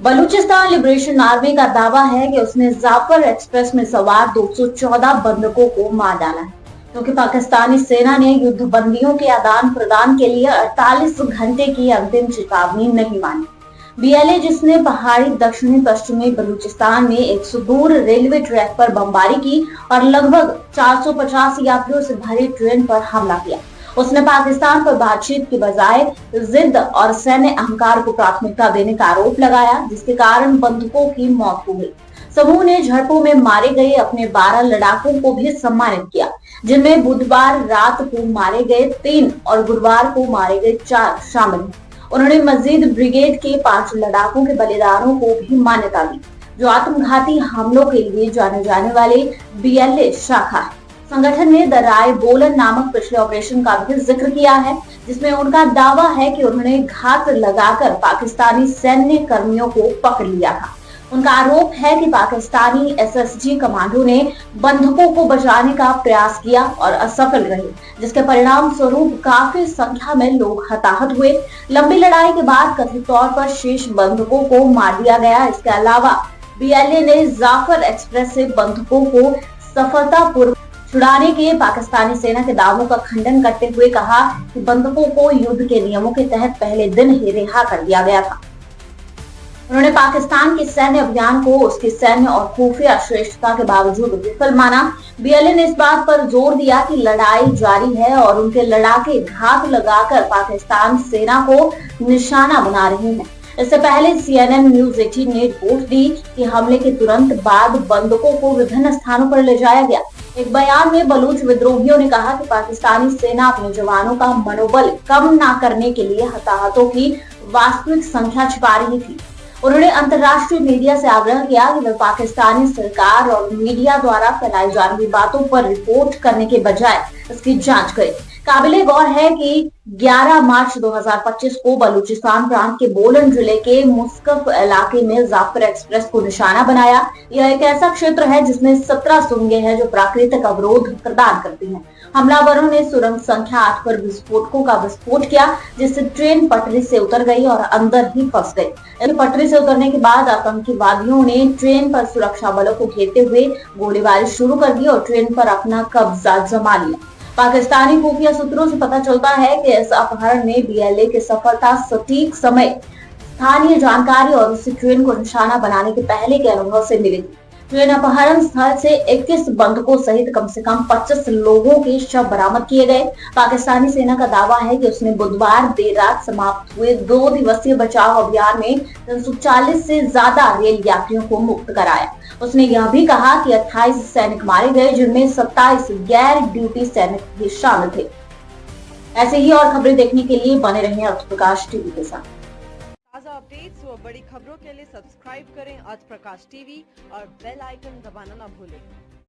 Balochistan liberation army का दावा है कि उसने जाफर एक्सप्रेस में सवार 214 बंधकों को मार डाला है, क्योंकि पाकिस्तानी सेना ने युद्ध बंदियों के आदान प्रदान के लिए 48 घंटे की अंतिम चेतावनी नहीं मानी। बीएलए, जिसने पहाड़ी दक्षिणी पश्चिमी बलूचिस्तान में एक सुदूर रेलवे ट्रैक पर बमबारी की और लगभग 450 यात्रियों से भरी ट्रेन पर हमला किया, उसने पाकिस्तान पर बातचीत के बजाय जिद और सैन्य अहंकार को प्राथमिकता देने का आरोप लगाया, जिसके कारण बंधुकों की मौत हो गई। समूह ने झड़पों में मारे गए अपने 12 लड़ाकों को भी सम्मानित किया, जिनमें बुधवार रात को मारे गए 3 और गुरुवार को मारे गए 4 शामिल हैं। उन्होंने मजीद ब्रिगेड के 5 लड़ाकों के बलिदानों को भी मान्यता दी, जो आत्मघाती हमलों के लिए जाने जाने वाले बीएलए शाखा है। संगठन ने द राय बोलन नामक पिछले ऑपरेशन का भी जिक्र किया है, जिसमें उनका दावा है कि उन्होंने घात लगाकर पाकिस्तानी सैन्य कर्मियों को पकड़ लिया था। उनका आरोप है कि पाकिस्तानी एसएसजी कमांडो ने बंधकों को बचाने का प्रयास किया और असफल रहे, जिसके परिणाम स्वरूप काफी संख्या में लोग हताहत हुए। लंबी लड़ाई के बाद कथित तौर पर शेष बंधकों को मार दिया गया। इसके अलावा बीएलए ने जाफर एक्सप्रेस से बंधकों को सफलतापूर्वक छुड़ाने के पाकिस्तानी सेना के दावों का खंडन करते हुए कहा कि बंधकों को युद्ध के नियमों के तहत पहले दिन ही रिहा कर दिया गया था। उन्होंने पाकिस्तान के सैन्य अभियान को उसकी सैन्य और खुफिया श्रेष्ठता के बावजूद विफल माना। बीएलए ने इस बात पर जोर दिया कि लड़ाई जारी है और उनके लड़ाके घात लगाकर पाकिस्तान सेना को निशाना बना रहे हैं। इससे पहले CNN न्यूज 18 ने रिपोर्ट दी कि हमले के तुरंत बाद बंधकों को विभिन्न स्थानों पर ले जाया गया। एक बयान में बलूच विद्रोहियों ने कहा कि पाकिस्तानी सेना अपने जवानों का मनोबल कम न करने के लिए हताहतों की वास्तविक संख्या छिपा रही थी। उन्होंने अंतर्राष्ट्रीय मीडिया से आग्रह किया कि वे पाकिस्तानी सरकार और मीडिया द्वारा फैलाई जा रही बातों पर रिपोर्ट करने के बजाय इसकी जांच करें। काबिले गौर है कि 11 मार्च 2025 को बलूचिस्तान प्रांत के बोलन जिले के मुस्कफ इलाके में जाफर एक्सप्रेस को निशाना बनाया। यह एक ऐसा क्षेत्र है जिसमें 17 सुरंगें हैं जो प्राकृतिक अवरोध प्रदान करती हैं। हमलावरों ने सुरंग संख्या 8 पर विस्फोटकों का विस्फोट किया, जिससे ट्रेन पटरी से उतर गई और अंदर ही फंस गई। पटरी से उतरने के बाद आतंकवादियों ने ट्रेन पर सुरक्षा बलों को घेरते हुए गोलीबारी शुरू कर दी और ट्रेन पर अपना कब्जा जमा लिया। पाकिस्तानी खुफिया सूत्रों से पता चलता है कि इस अपहरण में बीएलए की सफलता सटीक समय, स्थानीय जानकारी और उसी ट्रेन को निशाना बनाने के पहले के अनुभव से मिली थी। ट्रेन अपहरण स्थल से 21 बंधकों सहित कम से कम 25 लोगों के शव बरामद किए गए। पाकिस्तानी सेना का दावा है कि उसने बुधवार देर रात समाप्त हुए 2 दिवसीय बचाव अभियान में 340 से ज्यादा रेल यात्रियों को मुक्त कराया। उसने यह भी कहा कि 28 सैनिक मारे गए, जिनमें 27 गैर ड्यूटी सैनिक भी शामिल थे। ऐसे ही और खबरें देखने के लिए बने रहें आज प्रकाश टीवी के साथ। ताज़ा अपडेट्स व बड़ी खबरों के लिए सब्सक्राइब करें आज प्रकाश टीवी और बेल आइकन दबाना न भूलें।